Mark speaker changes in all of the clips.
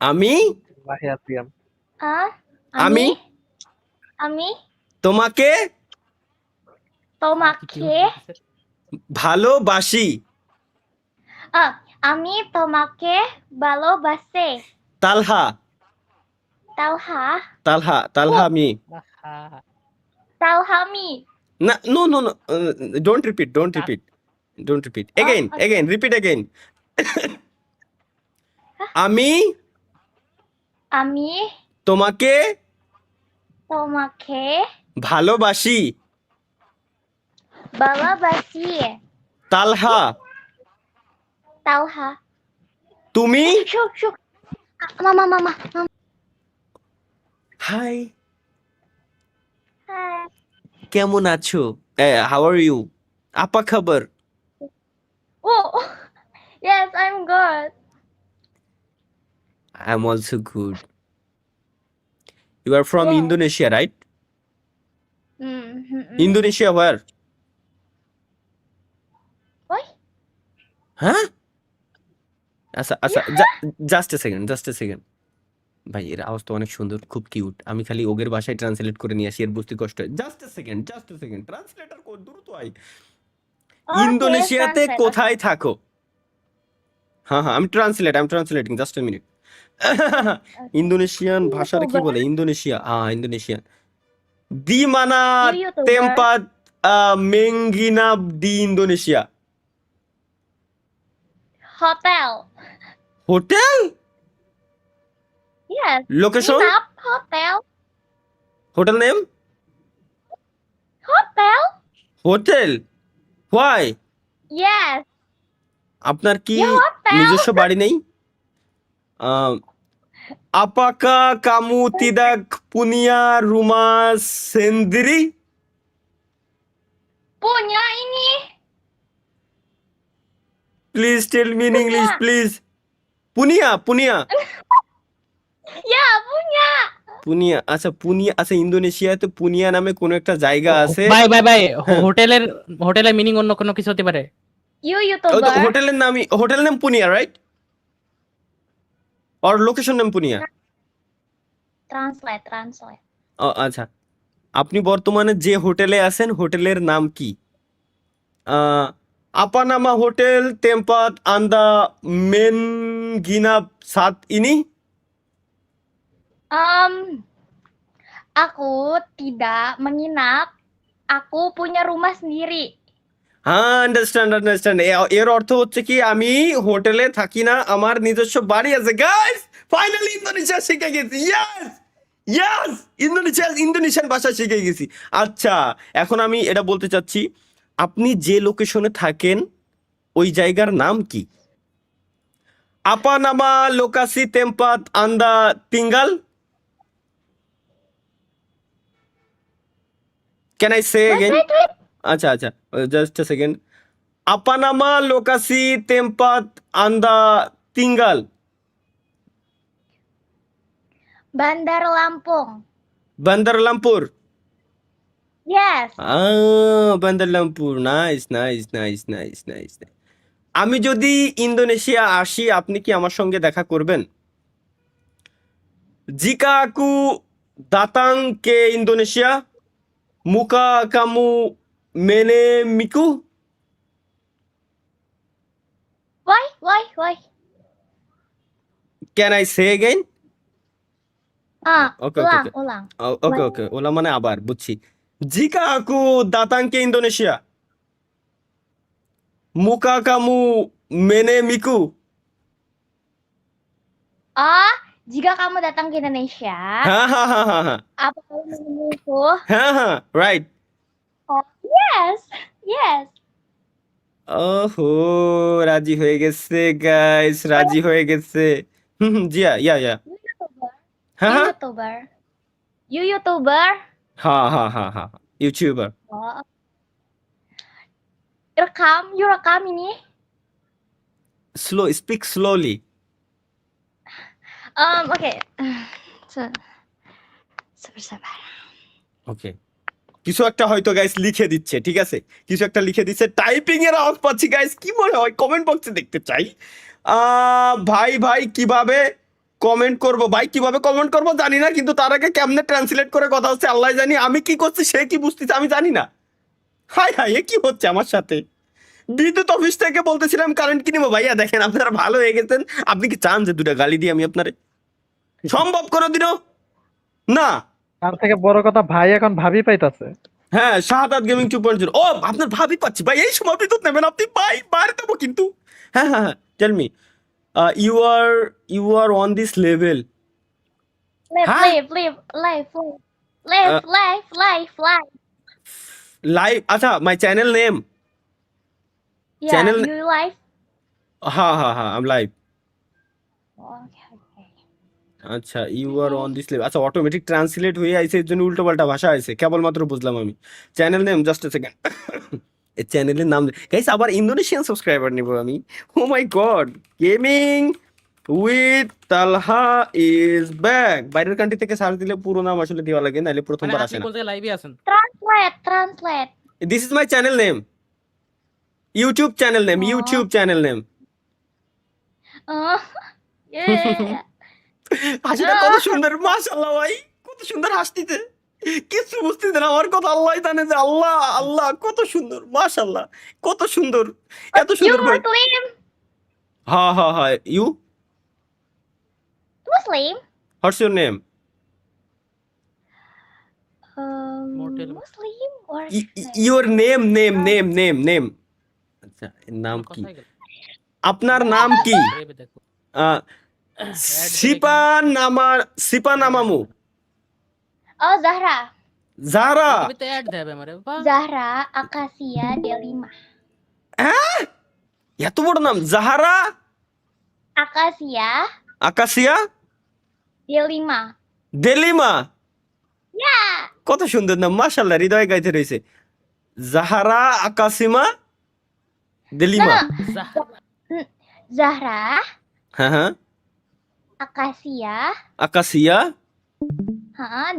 Speaker 1: আমি
Speaker 2: Mahia Priam.
Speaker 1: আমি
Speaker 3: আমি আমি
Speaker 1: তোমাকে
Speaker 3: তোমাকে
Speaker 1: ভালোবাসি।
Speaker 3: আমি তোমাকে ভালোবাসি।
Speaker 1: তালহা
Speaker 3: তালহা
Speaker 1: তালহা মি।
Speaker 3: তালহামি।
Speaker 1: না, no no no, don't repeat again
Speaker 3: okay.
Speaker 1: Repeat again. আমি
Speaker 3: আমি
Speaker 1: তোমাকে
Speaker 3: তোমাকে
Speaker 1: ভালোবাসি।
Speaker 3: ভালোবাসি।
Speaker 1: তালহা
Speaker 3: তালহা।
Speaker 1: তুমি।
Speaker 3: Shuk. Mama.
Speaker 1: Hi,
Speaker 3: Hi.
Speaker 1: কেমন আছো? How are you? আপা খবর?
Speaker 3: Oh, yes, I'm good.
Speaker 1: I am also good. You are from
Speaker 3: Yes.
Speaker 1: Indonesia, right?
Speaker 3: Mm-hmm.
Speaker 1: Indonesia ওয়ার?
Speaker 3: Why?
Speaker 1: হ্যাঁ, আচ্ছা জাস্ট এ সেকেন্ড। ভাই, এর আওয়াজ তো অনেক সুন্দর, খুব কিউট। আমি খালি ওগের ভাষায় ট্রান্সলেট করে নিয়ে আসি, এর বুঝতে কষ্ট হয়। জাস্ট এ সেকেন্ড ট্রান্সলেটর কো দ্রুত আই।
Speaker 3: Okay,
Speaker 1: ইন্দোনেশিয়াতে
Speaker 3: translate.
Speaker 1: কোথায় থাকো? হ্যাঁ, আমি translating, just a minute. Indonesian ভাষার কি বলে? ইন্দোনেশিয়ান দি মানা
Speaker 3: You YouTuber.
Speaker 1: টেম্পাত মেঙ্গিনাব দি ইন্দোনেশিয়া।
Speaker 3: Hotel.
Speaker 1: Hotel?
Speaker 3: Yes.
Speaker 1: Location?
Speaker 3: Nginap hotel.
Speaker 1: Hotel name?
Speaker 3: Hotel.
Speaker 1: Hotel? Why?
Speaker 3: Yes.
Speaker 1: আপনার কি
Speaker 3: Ya hotel.
Speaker 1: নিজস্ব বাড়ি নেই? Apakah kamu tidak punya rumah sendiri?
Speaker 3: Punya ini.
Speaker 1: Please tell me in English, please. Punia
Speaker 3: Ya, punya.
Speaker 1: আচ্ছা ইন্দোনেশিয়াতে পুনিয়া নামে কোনো একটা জায়গা আছে।
Speaker 4: ভাই
Speaker 1: হ্যাঁ।
Speaker 4: হোটেলের মিনিং অন্য কোনো কিছু হতে পারে।
Speaker 3: You
Speaker 1: ওই তো
Speaker 3: YouTuber.
Speaker 1: হোটেল নাম পুনিয়া, রাইট? আর লোকেশন নাম পুনিয়া।
Speaker 3: Translate.
Speaker 1: আচ্ছা, আপনি বর্তমানে যে হোটেলে আছেন, হোটেলের নাম কি? apa nama hotel tempat Anda menginap saat ini?
Speaker 3: Aku tidak menginap. Aku punya rumah sendiri.
Speaker 1: হ্যাঁ, আন্ডারস্ট্যান্ড। এর অর্থ হচ্ছে কি, আমি হোটেলে থাকি না, আমার নিজস্ব বাড়ি আছে। গাইস, ফাইনালি ইন্দোনেশিয়া শিখে গেছি। ইয়েস, ইন্দোনেশিয়ান ভাষা শিখে গেছি। আচ্ছা, এখন আমি এটা বলতে চাচ্ছি, আপনি যে লোকেশনে থাকেন ওই জায়গার নাম কি? আপা নামা লোকাসি টেম্পাত আন্দা tinggal? Can I say again?
Speaker 3: Wait.
Speaker 1: আচ্ছা, জাস্ট এ সেকেন্ড। আপা নামা লোকাসি টেম্পাত আন্দা tinggal?
Speaker 3: Bandar Lampung.
Speaker 1: Bandar Lampur?
Speaker 3: Yes.
Speaker 1: Bandar Lampur, nice. আমি যদি ইন্দোনেশিয়া আসি, আপনি কি আমার সঙ্গে দেখা করবেন? Jika aku datang ke Indonesia, muka kamu menemiku?
Speaker 3: Why?
Speaker 1: Can I say again? Okay.
Speaker 3: Ulang.
Speaker 1: Okay, OLA মানে আবার, বুঝছি। Jika aku datang ke Indonesia, muka kamu menemiku?
Speaker 3: Jika kamu datang ke Indonesia,
Speaker 1: Hahaha.
Speaker 3: apa kamu menemuiku?
Speaker 1: Right.
Speaker 3: Yes.
Speaker 1: ওহো, রাজি হয়ে গেছে guys, রাজি হয়ে গেছে। জিয়া। হ্যাঁ,
Speaker 3: You YouTuber.
Speaker 1: হ্যাঁ, YouTuber.
Speaker 3: Oh. You rekam ini.
Speaker 1: Speak slowly.
Speaker 3: Okay. Sabar.
Speaker 1: ওকে, কিছু একটা হয়তো গাইস লিখে দিচ্ছে, ঠিক আছে? কিছু একটা লিখে দিচ্ছে, টাইপিং এর আওয়াজ পাচ্ছি গাইস। কি মনে হয়? কমেন্ট বক্সে দেখতে চাই। ভাই কিভাবে কমেন্ট করব ভাই, কিভাবে কমেন্ট করব জানি না, কিন্তু তার আগে কেমনে ট্রান্সলেট করে কথা হচ্ছে আল্লাহ জানি, আমি কি করছি সে কি বুঝতেছে আমি জানি না। হাই হাই, এ কি হচ্ছে আমার সাথে? বিদ্যুৎ অফিস থেকে বলতেছিলাম কারেন্ট কিনবো, ভাইয়া দেখেন আপনারা ভালো হয়ে গেছেন। আপনি কি চান যে দুটা গালি দিই আমি আপনারে? সম্ভব কোনোদিনও না।
Speaker 2: তার থেকে বড় কথা ভাই এখন ভাবি পাইতাছে।
Speaker 1: হ্যাঁ, শাহাদাত গেমিং 2.0। ও আপনার ভাবি পাচ্ছি ভাই, এই সময় বিদ্যুৎ নেবেন আপনি ভাই, বাইরে দেবো কিন্তু। হ্যাঁ হ্যাঁ হ্যাঁ, tell me, you are on this level.
Speaker 3: Live,
Speaker 1: Huh?
Speaker 3: live, live, live, live, live, live, live.
Speaker 1: Live, আচ্ছা my channel name.
Speaker 3: Yeah,
Speaker 1: Channel.
Speaker 3: you live.
Speaker 1: হ্যাঁ হ্যাঁ হ্যাঁ, আম লাইভ।
Speaker 3: Okay, okay.
Speaker 1: আচ্ছা, you are on this level, আচ্ছা automatic translate হয়ে আইছে, এর জন্য উল্টো পাল্টা ভাষা আইছে, কেবলমাত্র বুঝলাম আমি। Channel name, just a second. এই চ্যানেলের নাম গাইস, আবার ইন্দোনেশিয়ান সাবস্ক্রাইবার নিব আমি। Oh my god, gaming with Talha is back. বাইরের কান্ট্রি থেকে সার্চ দিলে পুরো নাম আসলে দেওয়া লাগে, নাহলে
Speaker 4: মানে
Speaker 1: প্রথমবার
Speaker 4: আপনি
Speaker 1: আসে না।
Speaker 4: বলতে লাইভে আছেন?
Speaker 3: Translate, translate.
Speaker 1: This is my channel name, YouTube channel name,
Speaker 3: Oh.
Speaker 1: YouTube channel name.
Speaker 3: Oh, yeah.
Speaker 1: হাসিটা কত সুন্দর, মাশাআল্লাহ ভাই, কত সুন্দর হাসতিতে, কিছু বুঝতেছে না আমার কথা, আল্লাহ জানে যে, আল্লাহ আল্লাহ কত সুন্দর, মাশাআল্লাহ কত সুন্দর, এত
Speaker 3: You
Speaker 1: সুন্দর করে।
Speaker 3: Muslim?
Speaker 1: হ্যাঁ হ্যাঁ হ্যাঁ, you
Speaker 3: Muslim?
Speaker 1: What's your name?
Speaker 4: Mortal.
Speaker 3: Muslim or
Speaker 1: your name name name name name. আচ্ছা, এর নাম
Speaker 4: কোনো
Speaker 1: কি?
Speaker 4: কথাই গেল।
Speaker 1: আপনার নাম কি?
Speaker 4: লাইভে দেখো।
Speaker 1: সিপা নামামু।
Speaker 3: Oh, Zahra.
Speaker 1: জাহরা।
Speaker 4: তুমি তো অ্যাড দেবে আমারে বাহ।
Speaker 3: Zahra Akasia Delima.
Speaker 1: হ্যাঁ, এত বড় নাম, জাহারা
Speaker 3: Akasia
Speaker 1: আকাশিয়া
Speaker 3: Delima.
Speaker 1: দেলিমা।
Speaker 3: Yeah.
Speaker 1: কত সুন্দর নাম, মাশাআল্লাহ, হৃদয় গাইতে রয়েছে। জাহারা আকাশিমা দেলিমা।
Speaker 3: No,
Speaker 4: জাহরা।
Speaker 3: Zahra
Speaker 1: হ্যাঁ হ্যাঁ,
Speaker 3: Akasia,
Speaker 1: আকাশিয়া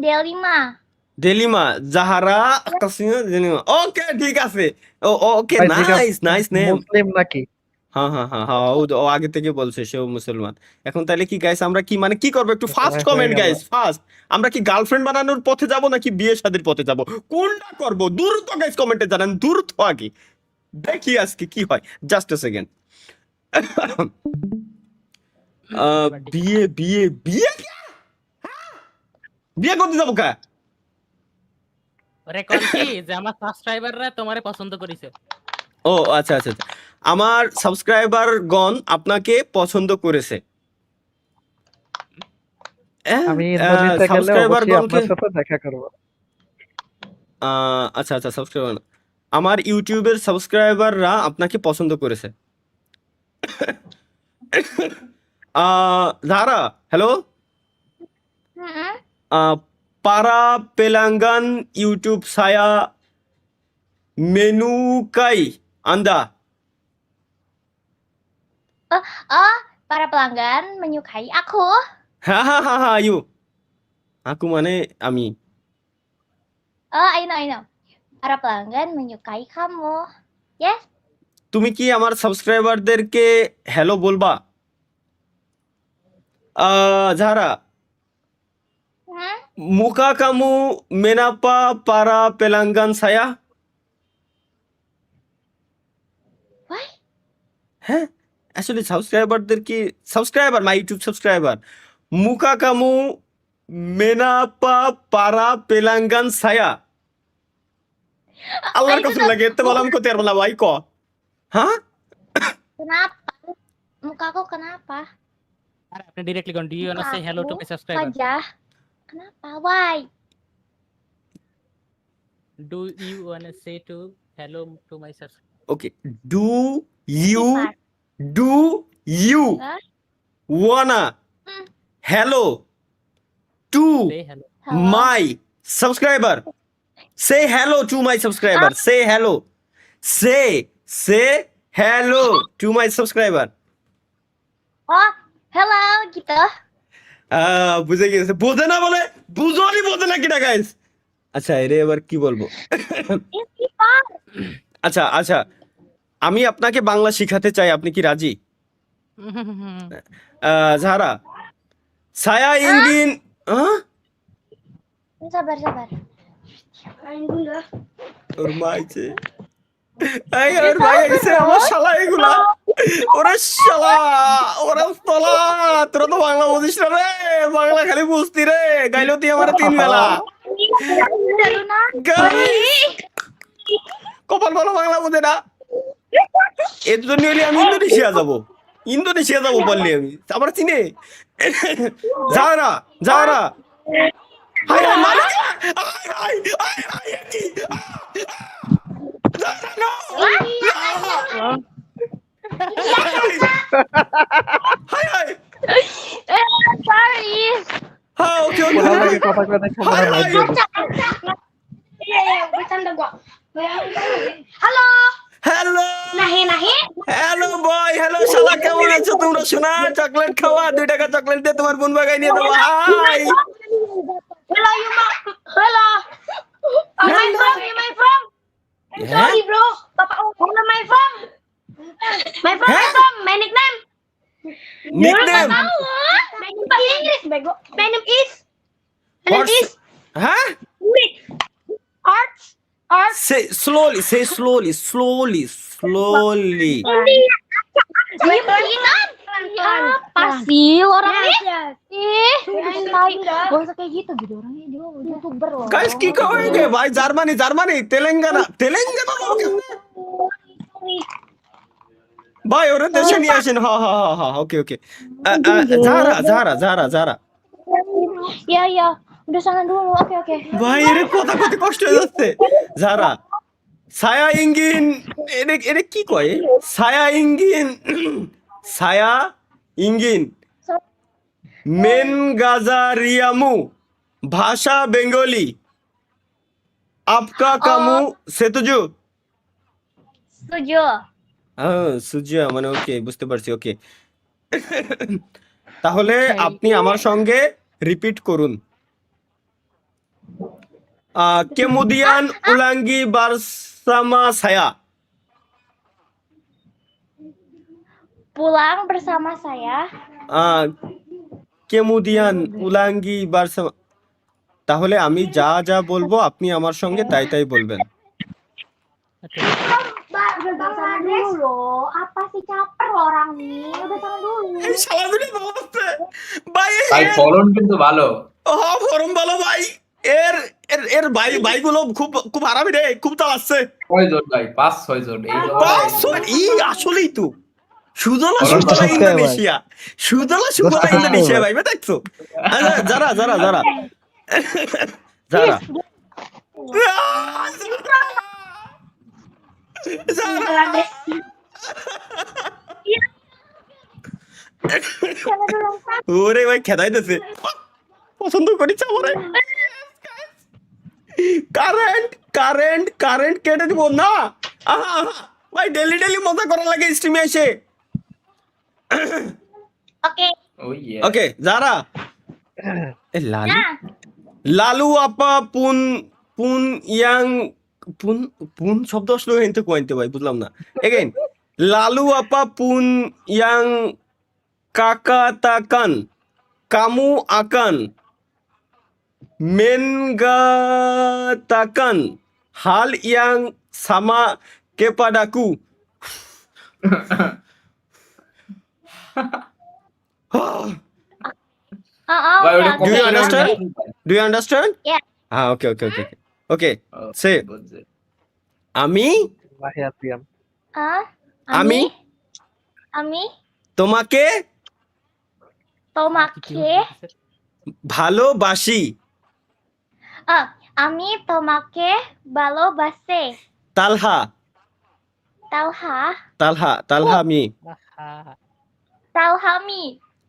Speaker 3: Delima.
Speaker 1: দেলিমা, জাহারা আকাশিয়া দেলিমা। ওকে ঠিক আছে, ওকে,
Speaker 2: ভাই, জিজ্ঞাসা-
Speaker 1: নাইস নাইস নেম।
Speaker 2: মুসলিম নাকি?
Speaker 1: হ্যাঁ হ্যাঁ হ্যাঁ হ্যাঁ, ও আগে থেকে বলছে সেও মুসলমান। এখন তাহলে কি গাইস, আমরা কি মানে কি করবো, একটু ফার্স্ট
Speaker 2: হয়ে
Speaker 1: কমেন্ট
Speaker 2: গেল।
Speaker 1: Guys, first. আমরা কি গার্লফ্রেন্ড বানানোর পথে যাব নাকি বিয়ে শাদীর পথে যাব, কোনটা করব? দ্রুত গাইস কমেন্টে জানান, দ্রুত আগে দেখি আজকে কি হয়। Just a second. বিয়ে বিয়ে বিয়ে বিয়ে করতে যাবো কা?
Speaker 4: ওরে কোন কি যে আমার সাবস্ক্রাইবাররা তোমারে পছন্দ করেছে।
Speaker 1: ও আচ্ছা আচ্ছা আচ্ছা, আমার সাবস্ক্রাইবার গণ আপনাকে পছন্দ করেছে।
Speaker 2: আমি ইন্দোনেশিয়া গেলে
Speaker 1: সাবস্ক্রাইবার
Speaker 2: অবশ্যই
Speaker 1: গণকে,
Speaker 2: আপনার সাথে দেখা করব।
Speaker 1: আচ্ছা আচ্ছা, সাবস্ক্রাইবার, আমার ইউটিউবের সাবস্ক্রাইবাররা আপনাকে পছন্দ করেছে। জারা, hello,
Speaker 3: Hmm.
Speaker 1: para pelanggan YouTube saya menyukai Anda.
Speaker 3: Oh, para pelanggan menyukai aku.
Speaker 1: Hahaha, you. Aku মানে আমি।
Speaker 3: Oh, I know. Para pelanggan menyukai kamu. Yes.
Speaker 1: তুমি কি আমার সাবস্ক্রাইবারদেরকে হ্যালো বলবা? জারা,
Speaker 3: Hmm?
Speaker 1: muka kamu menapa para pelanggan saya?
Speaker 3: Why?
Speaker 1: হ্যাঁ, আসলে সাবস্ক্রাইবারদের কি, subscriber, my YouTube subscriber, মুকা কামু মেনাপা পারা পেলাঙ্গান সায়া। আল্লাহর
Speaker 3: Ay,
Speaker 1: কসম
Speaker 3: ito-
Speaker 1: লাগে, এতে বললাম কত পারবো না ভাই, ক হ্যাঁ।
Speaker 3: Kenapa? Mukaku kenapa?
Speaker 4: আরে আপনি ডাইরেক্টলি কোন do you want to say hello to my subscriber?
Speaker 3: Wajah. Kenapa? Why?
Speaker 4: Do you want to say to hello to my subscriber?
Speaker 1: Okay, do you
Speaker 3: Sifat.
Speaker 1: Do you
Speaker 3: Hah?
Speaker 1: Wanna
Speaker 3: Hmm.
Speaker 1: Hello to
Speaker 4: say hello.
Speaker 3: Halo.
Speaker 1: My subscriber? Say hello to my subscriber, say hello, say hello to my subscriber.
Speaker 3: Oh, hello gitu.
Speaker 1: বুঝে গেছে, বোঝে না বলে, বুঝোনি বোঝে না কিনা guys. আচ্ছা, এরে এবার কি বলবো?
Speaker 3: Sifat.
Speaker 1: আচ্ছা আচ্ছা, আমি আপনাকে বাংলা শিখাতে চাই, আপনি কি রাজি? জাহারা, Saya ingin Hah?
Speaker 3: Sabar, sabar.
Speaker 1: ওর মা আইছে এই ওর ভাই আইছে আমার শালা এগুলা ওরে শালা ওরে শালা তোরা তো বাংলা বুঝিস না রে বাংলা খালি বুঝতি রে গাইলো তুই আমার 3 বেলা Guys! কপাল ভালো বাংলা বোঝে না এর জন্য হলে আমি ইন্দোনেশিয়া যাবো বললি আমি আবার চিনে যারা হাই হাই মালিক হাই হাই হাই কি no হাই হাই
Speaker 3: Sorry.
Speaker 1: হ্যাঁ ওকে
Speaker 2: বলার লাগে কথা কয়ে দেখো মনে হয় লাইভ দিয়ে দিচ্ছে।
Speaker 5: Bercanda gua. Halo.
Speaker 1: Hello
Speaker 5: Nahi.
Speaker 1: Hello বয় হ্যালো শালা কেমন আছো তোমরা শোনা চকলেট খাওয়া 2 টাকা চকলেট দিয়ে তোমার বোন বাগাই নিয়ে দেবো high
Speaker 5: Hello, you Hello. My from, you my from. I'm
Speaker 1: Yeah?
Speaker 5: sorry, bro. Papa, hello, my from. My from,
Speaker 1: Huh?
Speaker 5: my from. My nickname.
Speaker 1: Nickname
Speaker 5: My name is English, bego. My name is. My name
Speaker 1: What's-
Speaker 5: is.
Speaker 1: হ্যাঁ
Speaker 5: Wait. Arts. Arts.
Speaker 1: say slowly
Speaker 3: Apa sih orang ih tai gak usah kayak gitu jadi orangnya dia youtuber loh
Speaker 1: guys কি করেগে ভাই Germany Telangana লোক ভাই ওরে দেশে নিয়ে আসেন হ্যাঁ ওকে যারা
Speaker 3: ya udah sana dulu oke
Speaker 1: ভাই এর কথা কত কষ্ট হয়ে যাচ্ছে যারা ছায়া ইঙ্গিন এরে কি কয় ছায়া ইঙ্গিন মেন গাজারিয়ামু ভাষা বেঙ্গলি আপকা কামু সেতুজু
Speaker 3: setuju
Speaker 1: সুজিয়া মানে ওকে বুঝতে পারছি ওকে তাহলে আপনি আমার সঙ্গে রিপিট করুন কেমুদিয়ান উলাঙ্গি বারসামা সায়া
Speaker 3: pulang bersama saya
Speaker 1: কেমুদিয়ান উলাঙ্গি বারসামা তাহলে আমি যা বলবো আপনি আমার সঙ্গে তাই বলবেন
Speaker 3: udah sana dulu loh apa sih caper orang nih udah sana dulu
Speaker 1: এই শালাগুলি বলতে ভাই
Speaker 6: ভাই ফলন কিন্তু ভালো।
Speaker 1: ফরম ভালো ভাই এর ভাইগুলো খুব আরামি রে খুব চালাচ্ছে
Speaker 6: কয়জন ভাই? 5-6 জন। এই
Speaker 1: আসলেই তো সুদলা
Speaker 6: সুদলা
Speaker 1: ইন্দোনেশিয়া ভাই দেখছো যারা ওরে ভাই খেদাইতেছে পছন্দ করি চামড়ে কারেন্ট কেটে দিব না ভাই ডেলি মজা করা লাগে স্ট্রিমে এসে
Speaker 3: oke
Speaker 1: ওকে যারা লালু আপা পুন ইয়াং পুন শব্দ আসলো কিন্তু কইতে ভাই বুঝলাম না এগেইন লালু আপা পুন ইয়াং কাকাতাকান কামু আকান মেনগাতাকান হাল ইয়াং সামা কেপাডাকু
Speaker 6: ভাই ওটা
Speaker 1: Do you
Speaker 6: কত
Speaker 1: understand?
Speaker 6: John?
Speaker 1: Do you understand?
Speaker 3: Yeah.
Speaker 1: Okay. Say
Speaker 6: বুঝছি।
Speaker 1: আমি
Speaker 2: মাহিয়াতিয়ান
Speaker 1: আমি
Speaker 3: আমি
Speaker 1: তোমাকে
Speaker 3: তোমাকে
Speaker 1: ভালোবাসি
Speaker 3: আমি তোমাকে ভালোবাসি
Speaker 1: তালহা আমি
Speaker 3: Talhami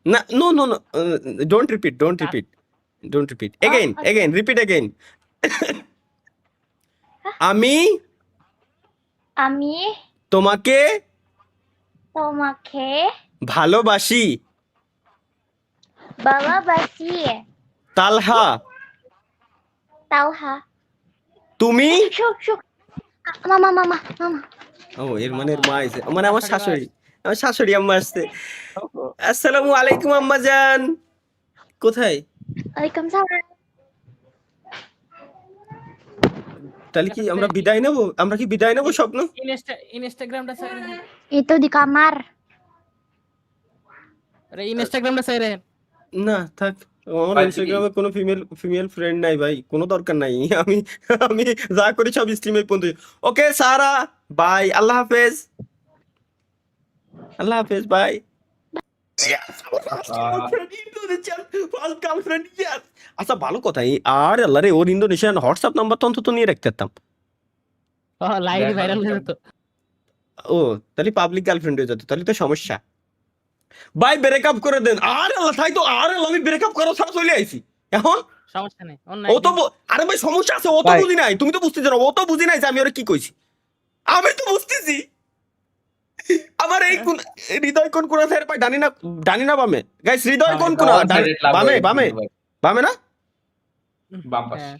Speaker 1: না no don't repeat again repeat again আমি তোমাকে ভালোবাসি তালহা তুমি
Speaker 3: Shuk Mama
Speaker 1: ও এর মা আছে মানে আমার শাশুড়ি আম্মা আসছে আসসালামু আলাইকুম আম্মা জান কোথায়?
Speaker 3: Waalaikumsalam.
Speaker 1: তাহলে কি আমরা বিদায় নেব? আমরা কি বিদায় নেব স্বপ্ন?
Speaker 4: ইনস্টাগ্রামটা সাইরে দেন।
Speaker 3: Itu di kamar.
Speaker 4: আরে ইনস্টাগ্রামটা সাইরে দেন।
Speaker 1: না থাক, আমার
Speaker 6: ভাই,
Speaker 1: ইনস্টাগ্রামে কোনো ফিমেল ফ্রেন্ড নাই ভাই, কোনো দরকার নাই। আমি আমি যা করি সব স্ট্রিমে পর্যন্ত। ওকে সারা, বাই, আল্লাহ হাফেজ, আল্লাহ হাফেজ, বাই। আচ্ছা ভালো কথা, আর আল্লাহ রে, ওর ইন্দোনেশিয়ান হোয়াটসঅ্যাপ নাম্বার তো অন্তত নিয়ে রাখতে পারতাম।
Speaker 4: লাইভ
Speaker 6: দেখা
Speaker 4: ভাইরাল হয়ে
Speaker 6: যাক।
Speaker 4: যেত।
Speaker 1: ও তাহলে পাবলিক গার্লফ্রেন্ড হয়ে যেত, তাহলে তো সমস্যা। ভাই ব্রেকআপ করে দেন। আর আল্লাহ, তাই তো, আর আল্লাহ, আমি ব্রেকআপ করা ছাড়া চলে আইছি এখন।
Speaker 4: সমস্যা নেই। অন্য
Speaker 1: ও তো
Speaker 4: একদিন-
Speaker 1: আরে ভাই সমস্যা আছে, ও তো
Speaker 2: ভাই।
Speaker 1: বুঝি নাই, তুমি তো বুঝতেছ না, ও তো বুঝি নাই যে আমি ওরা কি কইছি। আমি তো বুঝতেছি। আমার এই কোন হৃদয় কোন কোন আছে ভাই, ডানি না বামে? গাইস হৃদয় কোন কোন?
Speaker 6: One-sided love
Speaker 1: বামে
Speaker 6: হয়ে
Speaker 1: বামে
Speaker 6: গেছে ভাই।
Speaker 1: বামে না?
Speaker 6: বাম পাশে।
Speaker 4: হ্যাঁ।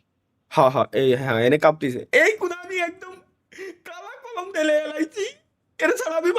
Speaker 1: হ্যাঁ হ্যাঁ, এই হ্যাঁ, এনে কাঁপতেছে এই কোন, আমি একদম কালা কলম ঢেলে এলাইছি, এর ছাড়া আমি